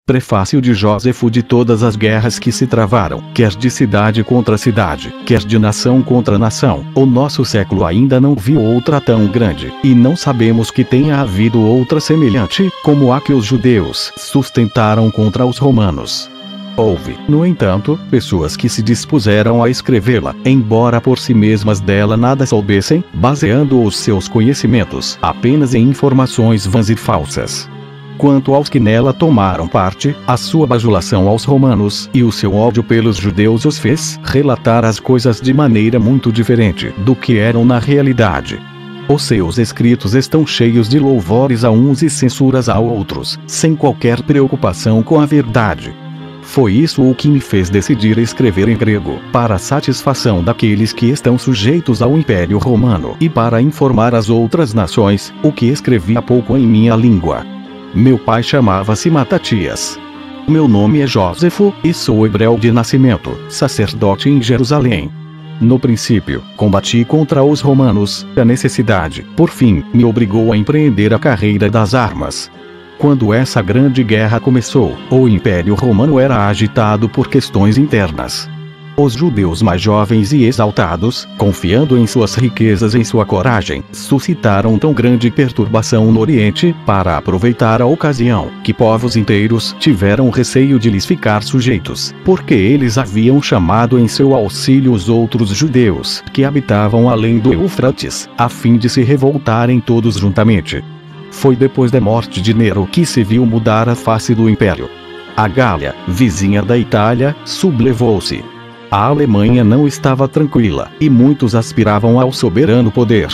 Prefácio de Jósefo. De todas as guerras que se travaram, quer de cidade contra cidade, quer de nação contra nação, o nosso século ainda não viu outra tão grande, e não sabemos que tenha havido outra semelhante, como a que os judeus sustentaram contra os romanos. Houve, no entanto, pessoas que se dispuseram a escrevê-la, embora por si mesmas dela nada soubessem, baseando os seus conhecimentos apenas em informações vãs e falsas. Quanto aos que nela tomaram parte, a sua bajulação aos romanos e o seu ódio pelos judeus os fez relatar as coisas de maneira muito diferente do que eram na realidade. Os seus escritos estão cheios de louvores a uns e censuras a outros, sem qualquer preocupação com a verdade. Foi isso o que me fez decidir escrever em grego, para a satisfação daqueles que estão sujeitos ao Império Romano e para informar as outras nações, o que escrevi há pouco em minha língua. Meu pai chamava-se Matatias. Meu nome é Jósefo, e sou hebreu de nascimento, sacerdote em Jerusalém. No princípio, combati contra os romanos, a necessidade, por fim, me obrigou a empreender a carreira das armas. Quando essa grande guerra começou, o Império Romano era agitado por questões internas. Os judeus mais jovens e exaltados, confiando em suas riquezas e em sua coragem, suscitaram tão grande perturbação no Oriente, para aproveitar a ocasião, que povos inteiros tiveram receio de lhes ficar sujeitos, porque eles haviam chamado em seu auxílio os outros judeus, que habitavam além do Eufrates, a fim de se revoltarem todos juntamente. Foi depois da morte de Nero que se viu mudar a face do Império. A Gália, vizinha da Itália, sublevou-se. A Alemanha não estava tranquila, e muitos aspiravam ao soberano poder.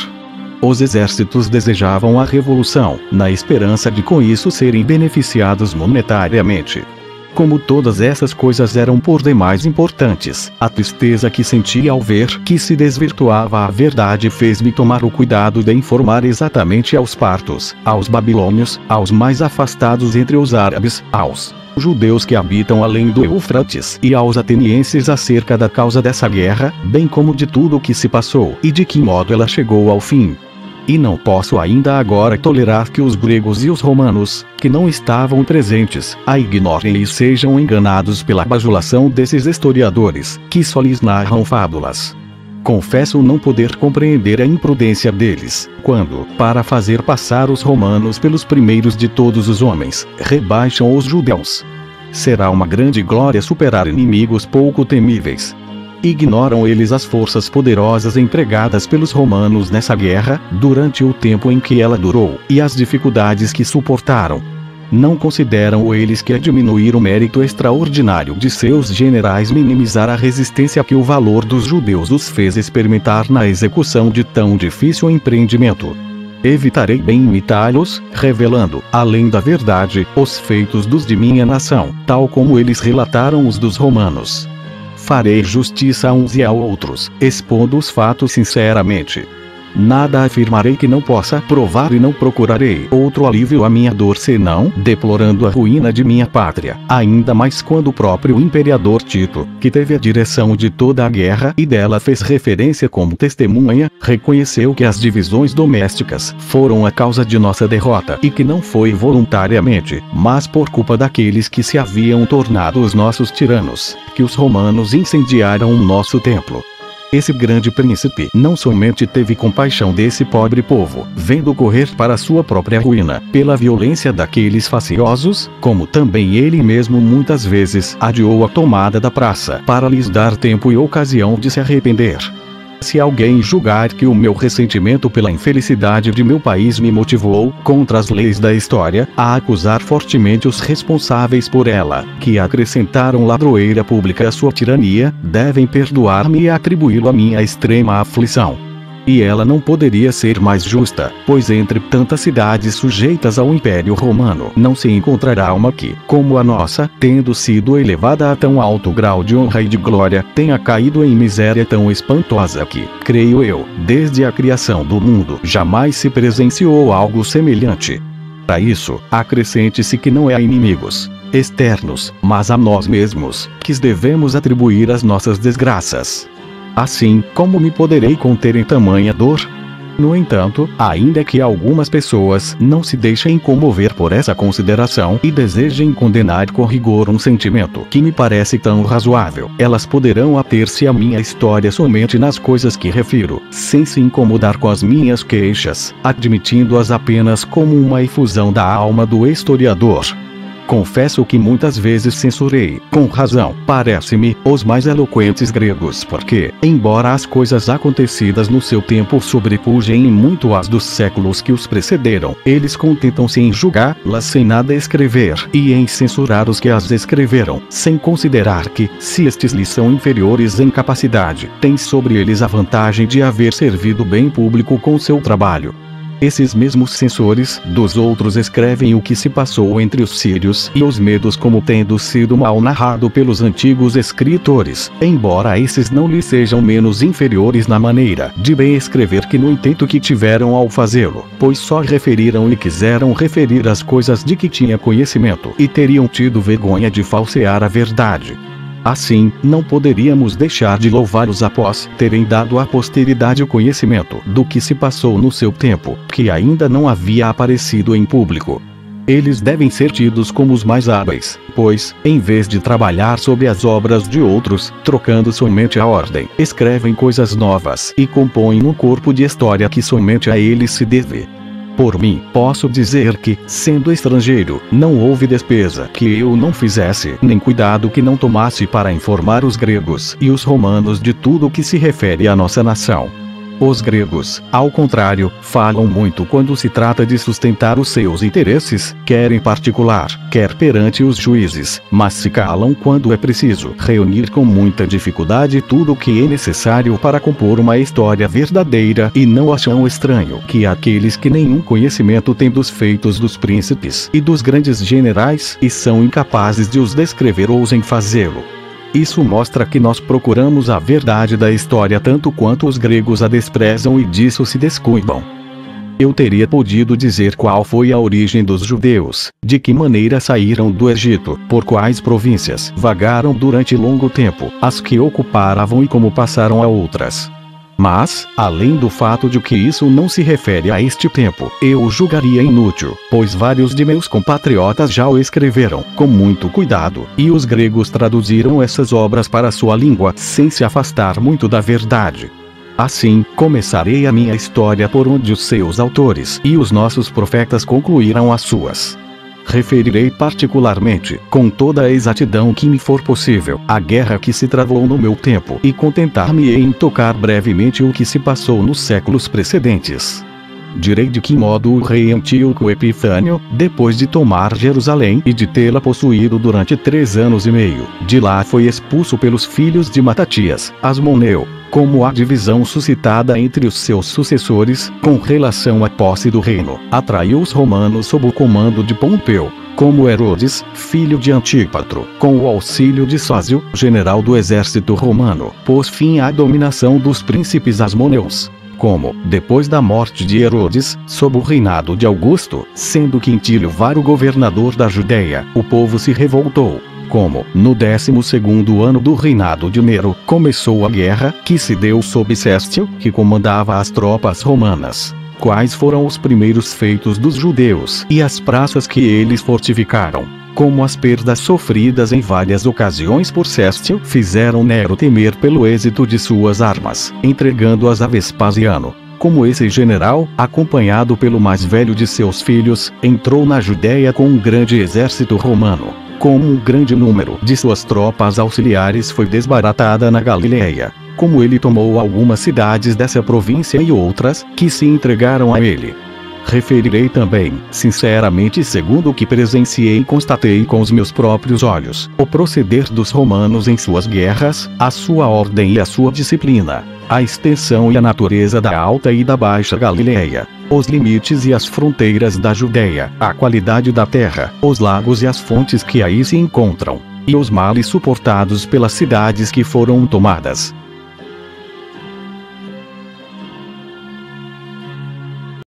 Os exércitos desejavam a revolução, na esperança de com isso serem beneficiados monetariamente. Como todas essas coisas eram por demais importantes, a tristeza que senti ao ver que se desvirtuava a verdade fez-me tomar o cuidado de informar exatamente aos partos, aos babilônios, aos mais afastados entre os árabes, aos judeus que habitam além do Eufrates e aos atenienses acerca da causa dessa guerra, bem como de tudo o que se passou e de que modo ela chegou ao fim. E não posso ainda agora tolerar que os gregos e os romanos, que não estavam presentes, a ignorem e sejam enganados pela bajulação desses historiadores, que só lhes narram fábulas. Confesso não poder compreender a imprudência deles, quando, para fazer passar os romanos pelos primeiros de todos os homens, rebaixam os judeus. Será uma grande glória superar inimigos pouco temíveis. Ignoram eles as forças poderosas empregadas pelos romanos nessa guerra, durante o tempo em que ela durou, e as dificuldades que suportaram. Não consideram eles que a diminuir o mérito extraordinário de seus generais minimizar a resistência que o valor dos judeus os fez experimentar na execução de tão difícil empreendimento. Evitarei bem imitá-los, revelando, além da verdade, os feitos dos de minha nação, tal como eles relataram os dos romanos. Farei justiça a uns e a outros, expondo os fatos sinceramente. Nada afirmarei que não possa provar e não procurarei outro alívio à minha dor senão deplorando a ruína de minha pátria, ainda mais quando o próprio imperador Tito, que teve a direção de toda a guerra e dela fez referência como testemunha, reconheceu que as divisões domésticas foram a causa de nossa derrota e que não foi voluntariamente, mas por culpa daqueles que se haviam tornado os nossos tiranos, que os romanos incendiaram o nosso templo. Esse grande príncipe não somente teve compaixão desse pobre povo, vendo correr para sua própria ruína, pela violência daqueles faciosos, como também ele mesmo muitas vezes adiou a tomada da praça, para lhes dar tempo e ocasião de se arrepender. Se alguém julgar que o meu ressentimento pela infelicidade de meu país me motivou, contra as leis da história, a acusar fortemente os responsáveis por ela, que acrescentaram ladroeira pública à sua tirania, devem perdoar-me e atribuí-lo à minha extrema aflição. E ela não poderia ser mais justa, pois entre tantas cidades sujeitas ao Império Romano não se encontrará uma que, como a nossa, tendo sido elevada a tão alto grau de honra e de glória, tenha caído em miséria tão espantosa que, creio eu, desde a criação do mundo jamais se presenciou algo semelhante. Para isso, acrescente-se que não é a inimigos externos, mas a nós mesmos, que devemos atribuir as nossas desgraças. Assim, como me poderei conter em tamanha dor? No entanto, ainda que algumas pessoas não se deixem comover por essa consideração e desejem condenar com rigor um sentimento que me parece tão razoável, elas poderão ater-se à minha história somente nas coisas que refiro, sem se incomodar com as minhas queixas, admitindo-as apenas como uma efusão da alma do historiador. Confesso que muitas vezes censurei, com razão, parece-me, os mais eloquentes gregos porque, embora as coisas acontecidas no seu tempo sobrepujem em muito as dos séculos que os precederam, eles contentam-se em julgá-las sem nada escrever e em censurar os que as escreveram, sem considerar que, se estes lhes são inferiores em capacidade, têm sobre eles a vantagem de haver servido bem público com seu trabalho. Esses mesmos censores dos outros escrevem o que se passou entre os sírios e os medos como tendo sido mal narrado pelos antigos escritores, embora esses não lhes sejam menos inferiores na maneira de bem escrever que no intento que tiveram ao fazê-lo, pois só referiram e quiseram referir as coisas de que tinha conhecimento e teriam tido vergonha de falsear a verdade. Assim, não poderíamos deixar de louvá-los após terem dado à posteridade o conhecimento do que se passou no seu tempo, que ainda não havia aparecido em público. Eles devem ser tidos como os mais hábeis, pois, em vez de trabalhar sobre as obras de outros, trocando somente a ordem, escrevem coisas novas e compõem um corpo de história que somente a eles se deve. Por mim, posso dizer que, sendo estrangeiro, não houve despesa que eu não fizesse, nem cuidado que não tomasse para informar os gregos e os romanos de tudo o que se refere à nossa nação. Os gregos, ao contrário, falam muito quando se trata de sustentar os seus interesses, quer em particular, quer perante os juízes, mas se calam quando é preciso reunir com muita dificuldade tudo o que é necessário para compor uma história verdadeira e não acham estranho que aqueles que nenhum conhecimento têm dos feitos dos príncipes e dos grandes generais e são incapazes de os descrever ousem fazê-lo. Isso mostra que nós procuramos a verdade da história tanto quanto os gregos a desprezam e disso se descuidam. Eu teria podido dizer qual foi a origem dos judeus, de que maneira saíram do Egito, por quais províncias vagaram durante longo tempo, as que ocuparam e como passaram a outras. Mas, além do fato de que isso não se refere a este tempo, eu o julgaria inútil, pois vários de meus compatriotas já o escreveram, com muito cuidado, e os gregos traduziram essas obras para sua língua, sem se afastar muito da verdade. Assim, começarei a minha história por onde os seus autores e os nossos profetas concluíram as suas. Referirei particularmente, com toda a exatidão que me for possível, a guerra que se travou no meu tempo e contentar-me-ei em tocar brevemente o que se passou nos séculos precedentes. Direi de que modo o rei Antíoco Epifânio, depois de tomar Jerusalém e de tê-la possuído durante 3 anos e meio, de lá foi expulso pelos filhos de Matatias, Asmoneu, como a divisão suscitada entre os seus sucessores, com relação à posse do reino, atraiu os romanos sob o comando de Pompeu, como Herodes, filho de Antípatro, com o auxílio de Sósio, general do exército romano, pôs fim à dominação dos príncipes asmoneus. Como, depois da morte de Herodes, sob o reinado de Augusto, sendo Quintílio Varo governador da Judéia, o povo se revoltou. Como, no 12º ano do reinado de Nero, começou a guerra, que se deu sob Sestio, que comandava as tropas romanas. Quais foram os primeiros feitos dos judeus e as praças que eles fortificaram? Como as perdas sofridas em várias ocasiões por Sestio fizeram Nero temer pelo êxito de suas armas, entregando-as a Vespasiano. Como esse general, acompanhado pelo mais velho de seus filhos, entrou na Judéia com um grande exército romano. Como um grande número de suas tropas auxiliares foi desbaratada na Galiléia. Como ele tomou algumas cidades dessa província e outras, que se entregaram a ele. Referirei também, sinceramente segundo o que presenciei e constatei com os meus próprios olhos, o proceder dos romanos em suas guerras, a sua ordem e a sua disciplina, a extensão e a natureza da Alta e da Baixa Galiléia, os limites e as fronteiras da Judéia, a qualidade da terra, os lagos e as fontes que aí se encontram, e os males suportados pelas cidades que foram tomadas.